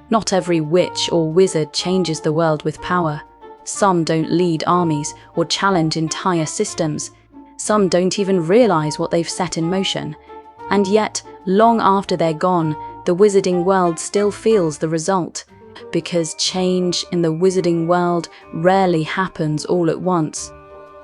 Not every witch or wizard changes the world with power. Some don't lead armies or challenge entire systems. Some don't even realize what they've set in motion. And yet, long after they're gone, the wizarding world still feels the result. Because change in the wizarding world rarely happens all at once.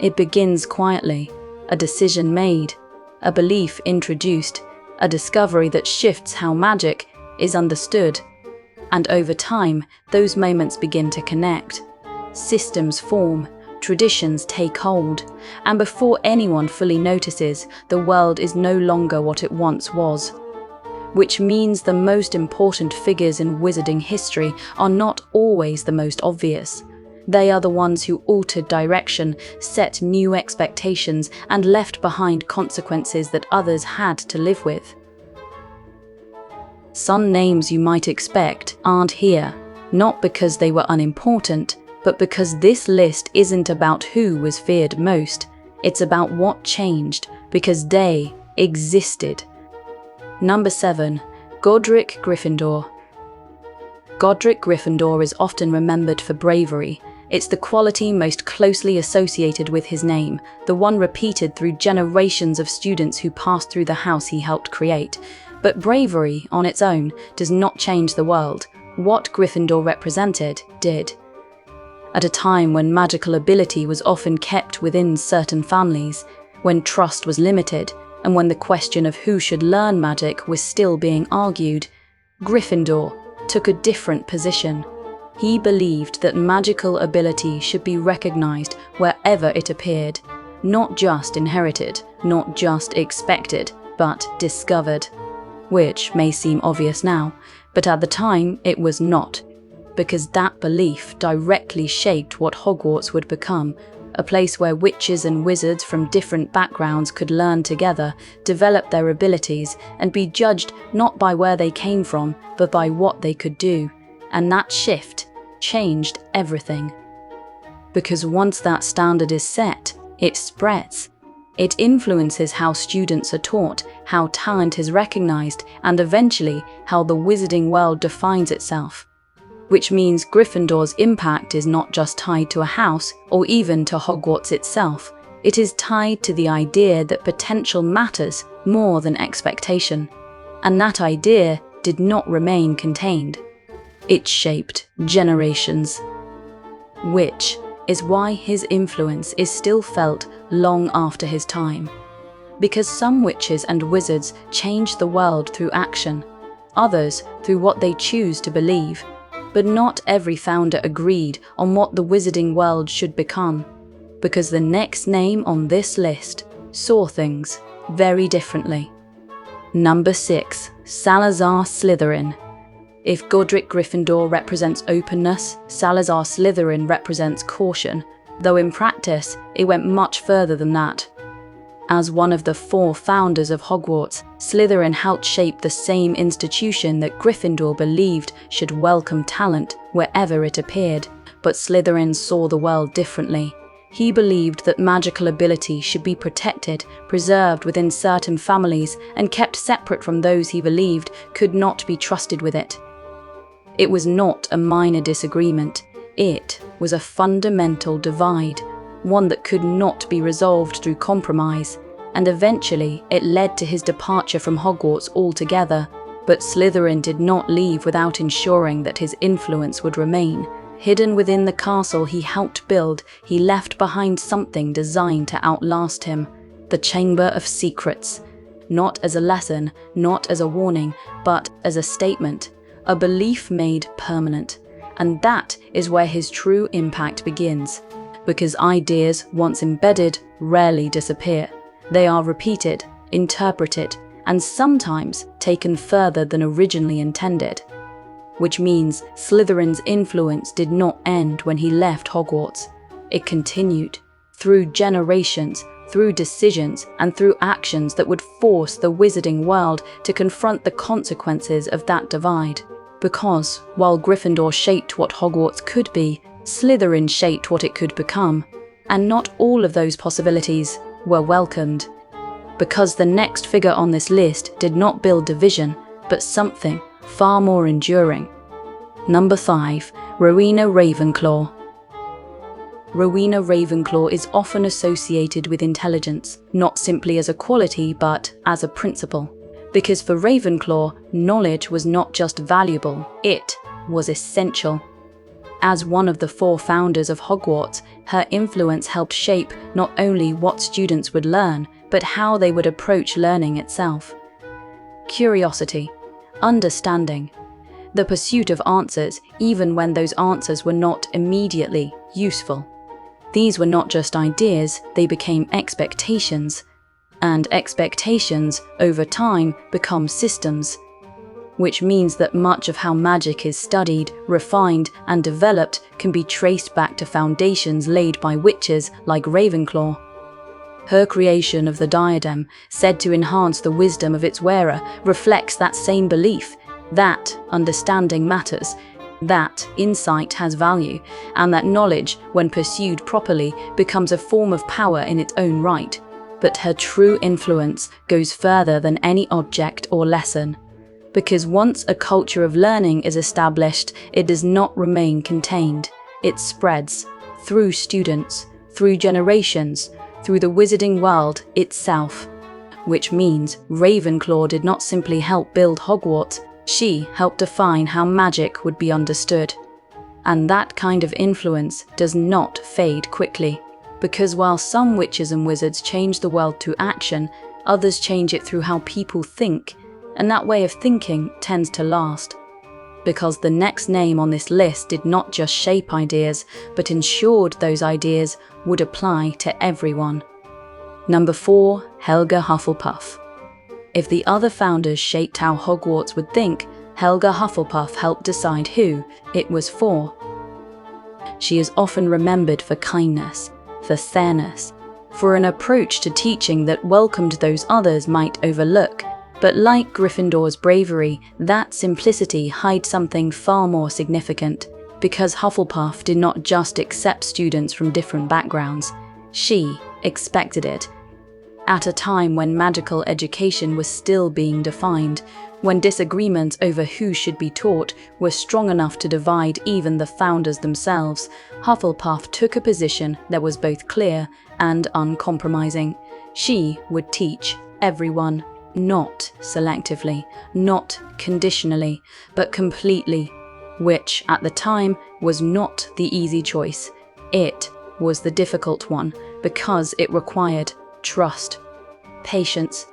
It begins quietly, a decision made, a belief introduced, a discovery that shifts how magic is understood. And over time, those moments begin to connect. Systems form, traditions take hold, and before anyone fully notices, the world is no longer what it once was. Which means the most important figures in wizarding history are not always the most obvious. They are the ones who altered direction, set new expectations, and left behind consequences that others had to live with. Some names you might expect aren't here, not because they were unimportant, but because this list isn't about who was feared most. It's about what changed, because they existed. Number 7. Godric Gryffindor. Godric Gryffindor is often remembered for bravery. It's the quality most closely associated with his name, the one repeated through generations of students who passed through the house he helped create. But bravery, on its own, does not change the world. What Gryffindor represented did. At a time when magical ability was often kept within certain families, when trust was limited, and when the question of who should learn magic was still being argued, Gryffindor took a different position. He believed that magical ability should be recognized wherever it appeared, not just inherited, not just expected, but discovered. Which may seem obvious now, but at the time it was not, because that belief directly shaped what Hogwarts would become, a place where witches and wizards from different backgrounds could learn together, develop their abilities, and be judged not by where they came from, but by what they could do. And that shift changed everything. Because once that standard is set, it spreads. It influences how students are taught, how talent is recognized, and eventually how the wizarding world defines itself. Which means Gryffindor's impact is not just tied to a house or even to Hogwarts itself. It is tied to the idea that potential matters more than expectation. And that idea did not remain contained. It shaped generations. Which is why his influence is still felt long after his time. Because some witches and wizards change the world through action, others through what they choose to believe. But not every founder agreed on what the wizarding world should become, because the next name on this list saw things very differently. Number 6. Salazar Slytherin. If Godric Gryffindor represents openness, Salazar Slytherin represents caution, though in practice it went much further than that. As one of the 4 founders of Hogwarts, Slytherin helped shape the same institution that Gryffindor believed should welcome talent wherever it appeared, but Slytherin saw the world differently. He believed that magical ability should be protected, preserved within certain families, and kept separate from those he believed could not be trusted with it. It was not a minor disagreement, it was a fundamental divide. One that could not be resolved through compromise, and eventually it led to his departure from Hogwarts altogether. But Slytherin did not leave without ensuring that his influence would remain. Hidden within the castle he helped build, he left behind something designed to outlast him, the Chamber of Secrets. Not as a lesson, not as a warning, but as a statement, a belief made permanent. And that is where his true impact begins. Because ideas, once embedded, rarely disappear. They are repeated, interpreted, and sometimes taken further than originally intended. Which means Slytherin's influence did not end when he left Hogwarts. It continued, through generations, through decisions, and through actions that would force the wizarding world to confront the consequences of that divide. Because, while Gryffindor shaped what Hogwarts could be, Slytherin shaped what it could become, and not all of those possibilities were welcomed. Because the next figure on this list did not build division, but something far more enduring. Number 5. Rowena Ravenclaw. Rowena Ravenclaw is often associated with intelligence, not simply as a quality but as a principle. Because for Ravenclaw, knowledge was not just valuable, it was essential. As one of the 4 founders of Hogwarts, her influence helped shape not only what students would learn, but how they would approach learning itself. Curiosity, understanding, the pursuit of answers, even when those answers were not immediately useful. These were not just ideas, they became expectations. And expectations, over time, become systems. Which means that much of how magic is studied, refined, and developed can be traced back to foundations laid by witches like Ravenclaw. Her creation of the diadem, said to enhance the wisdom of its wearer, reflects that same belief, that understanding matters, that insight has value, and that knowledge, when pursued properly, becomes a form of power in its own right. But her true influence goes further than any object or lesson. Because once a culture of learning is established, it does not remain contained. It spreads through students, through generations, through the wizarding world itself. Which means Ravenclaw did not simply help build Hogwarts, she helped define how magic would be understood. And that kind of influence does not fade quickly. Because while some witches and wizards change the world through action, others change it through how people think, and that way of thinking tends to last. Because the next name on this list did not just shape ideas, but ensured those ideas would apply to everyone. Number 4. Helga Hufflepuff. If the other founders shaped how Hogwarts would think, Helga Hufflepuff helped decide who it was for. She is often remembered for kindness, for fairness, for an approach to teaching that welcomed those others might overlook. But like Gryffindor's bravery, that simplicity hides something far more significant. Because Hufflepuff did not just accept students from different backgrounds, she expected it. At a time when magical education was still being defined, when disagreements over who should be taught were strong enough to divide even the founders themselves, Hufflepuff took a position that was both clear and uncompromising. She would teach everyone, not selectively, not conditionally, but completely, which at the time was not the easy choice. It was the difficult one because it required trust, patience,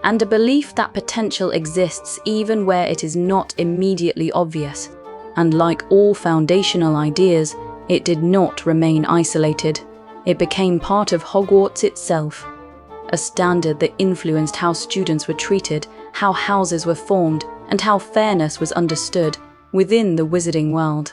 and a belief that potential exists even where it is not immediately obvious. And like all foundational ideas, it did not remain isolated. It became part of Hogwarts itself. A standard that influenced how students were treated, how houses were formed, and how fairness was understood within the wizarding world.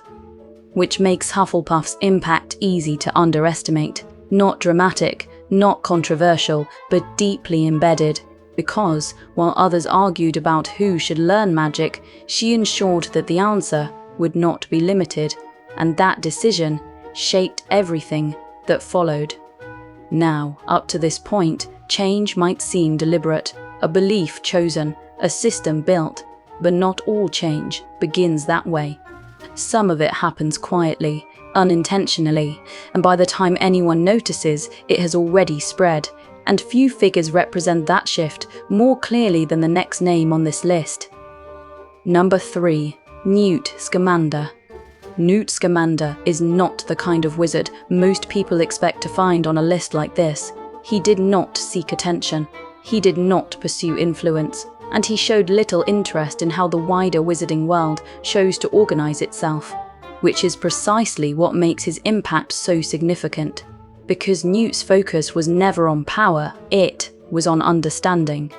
Which makes Hufflepuff's impact easy to underestimate. Not dramatic, not controversial, but deeply embedded. Because, while others argued about who should learn magic, she ensured that the answer would not be limited, and that decision shaped everything that followed. Now, up to this point, change might seem deliberate, a belief chosen, a system built, but not all change begins that way. Some of it happens quietly, unintentionally, and by the time anyone notices, it has already spread. And few figures represent that shift more clearly than the next name on this list. Number 3. Newt Scamander. Newt Scamander is not the kind of wizard most people expect to find on a list like this. He did not seek attention, he did not pursue influence, and he showed little interest in how the wider wizarding world chose to organize itself, which is precisely what makes his impact so significant. Because Newt's focus was never on power, it was on understanding.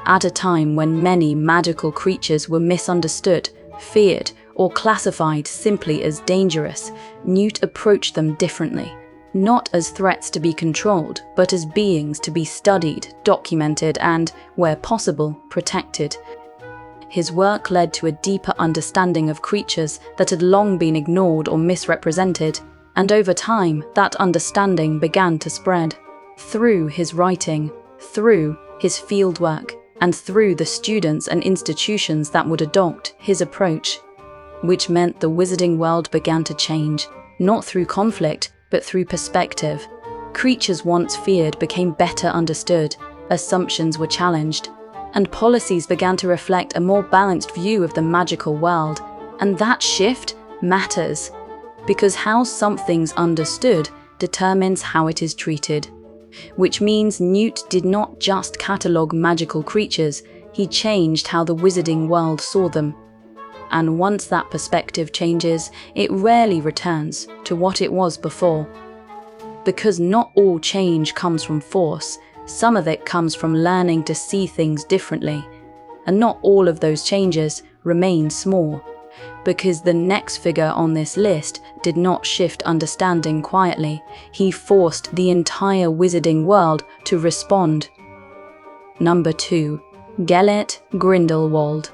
At a time when many magical creatures were misunderstood, feared, or classified simply as dangerous, Newt approached them differently. Not as threats to be controlled, but as beings to be studied, documented, and, where possible, protected. His work led to a deeper understanding of creatures that had long been ignored or misrepresented. And over time, that understanding began to spread. Through his writing, through his fieldwork, and through the students and institutions that would adopt his approach. which meant the wizarding world began to change, not through conflict, but through perspective. Creatures once feared became better understood, assumptions were challenged, and policies began to reflect a more balanced view of the magical world. And that shift matters, because how something's understood determines how it is treated. Which means Newt did not just catalogue magical creatures, he changed how the wizarding world saw them. And once that perspective changes, it rarely returns to what it was before. Because not all change comes from force, some of it comes from learning to see things differently. And not all of those changes remain small, because the next figure on this list did not shift understanding quietly. He forced the entire wizarding world to respond. Number 2. Gellert Grindelwald.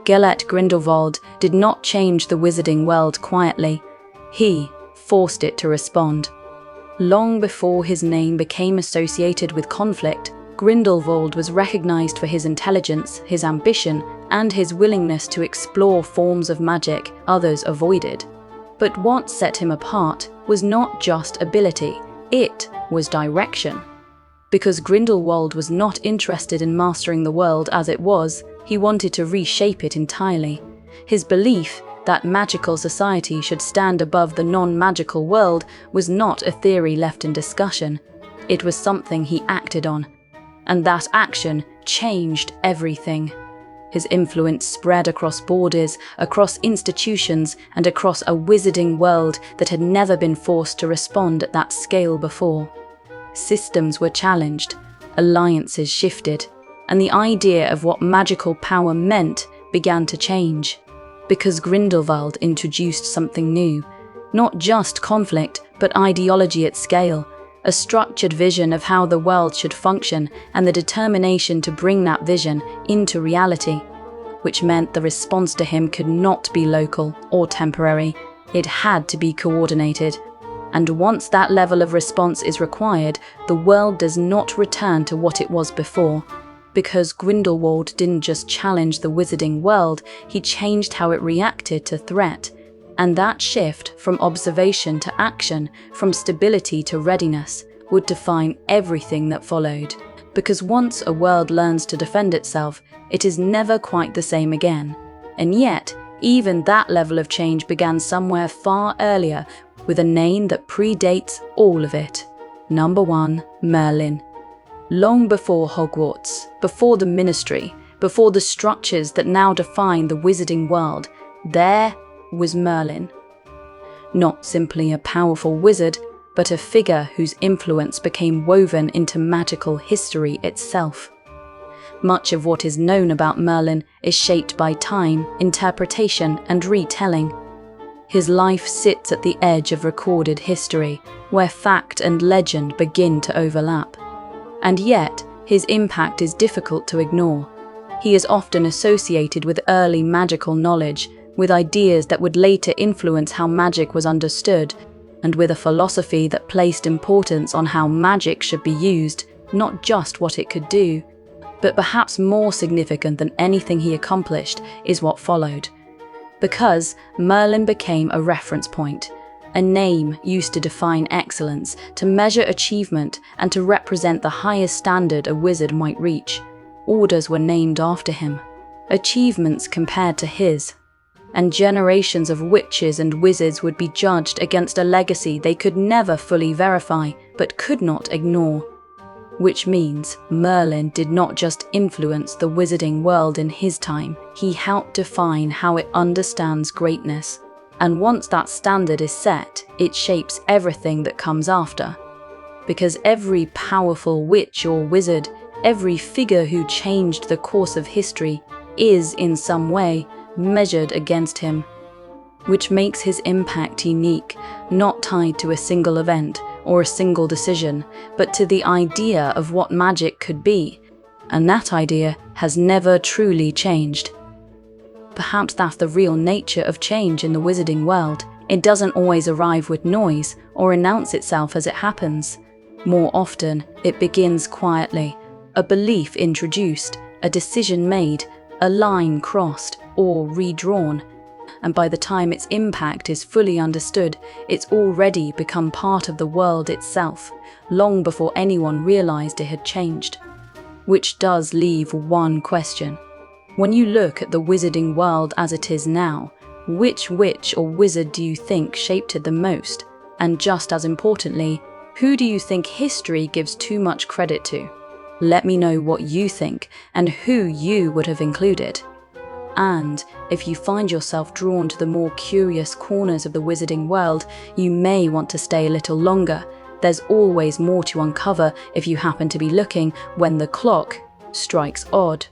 Gellert Grindelwald did not change the wizarding world quietly. He forced it to respond. Long before his name became associated with conflict, Grindelwald was recognized for his intelligence, his ambition, and his willingness to explore forms of magic others avoided. But what set him apart was not just ability, it was direction. Because Grindelwald was not interested in mastering the world as it was, he wanted to reshape it entirely. His belief that magical society should stand above the non-magical world was not a theory left in discussion. It was something he acted on. And that action changed everything. His influence spread across borders, across institutions, and across a wizarding world that had never been forced to respond at that scale before. Systems were challenged, alliances shifted, and the idea of what magical power meant began to change. Because Grindelwald introduced something new, not just conflict, but ideology at scale, a structured vision of how the world should function and the determination to bring that vision into reality, which meant the response to him could not be local or temporary. It had to be coordinated. And once that level of response is required, the world does not return to what it was before. Because Grindelwald didn't just challenge the wizarding world, he changed how it reacted to threat. And that shift from observation to action, from stability to readiness, would define everything that followed. Because once a world learns to defend itself, it is never quite the same again. And yet, even that level of change began somewhere far earlier, with a name that predates all of it. Number 1, Merlin. Long before Hogwarts, before the Ministry, before the structures that now define the wizarding world, there was Merlin. Not simply a powerful wizard, but a figure whose influence became woven into magical history itself. Much of what is known about Merlin is shaped by time, interpretation, and retelling. His life sits at the edge of recorded history, where fact and legend begin to overlap. And yet, his impact is difficult to ignore. He is often associated with early magical knowledge, with ideas that would later influence how magic was understood, and with a philosophy that placed importance on how magic should be used, not just what it could do. But perhaps more significant than anything he accomplished is what followed. Because Merlin became a reference point, a name used to define excellence, to measure achievement, and to represent the highest standard a wizard might reach. Orders were named after him, achievements compared to his, and generations of witches and wizards would be judged against a legacy they could never fully verify, but could not ignore. Which means Merlin did not just influence the wizarding world in his time, he helped define how it understands greatness. And once that standard is set, it shapes everything that comes after. Because every powerful witch or wizard, every figure who changed the course of history, is in some way measured against him. Which makes his impact unique, not tied to a single event or a single decision, but to the idea of what magic could be. And that idea has never truly changed. Perhaps that's the real nature of change in the wizarding world. It doesn't always arrive with noise or announce itself as it happens. More often, it begins quietly. A belief introduced, a decision made, a line crossed or redrawn. and by the time its impact is fully understood, it's already become part of the world itself, long before anyone realized it had changed. Which does leave one question. When you look at the wizarding world as it is now, which witch or wizard do you think shaped it the most? And just as importantly, who do you think history gives too much credit to? Let me know what you think and who you would have included. And if you find yourself drawn to the more curious corners of the wizarding world, you may want to stay a little longer. There's always more to uncover if you happen to be looking when the clock strikes odd.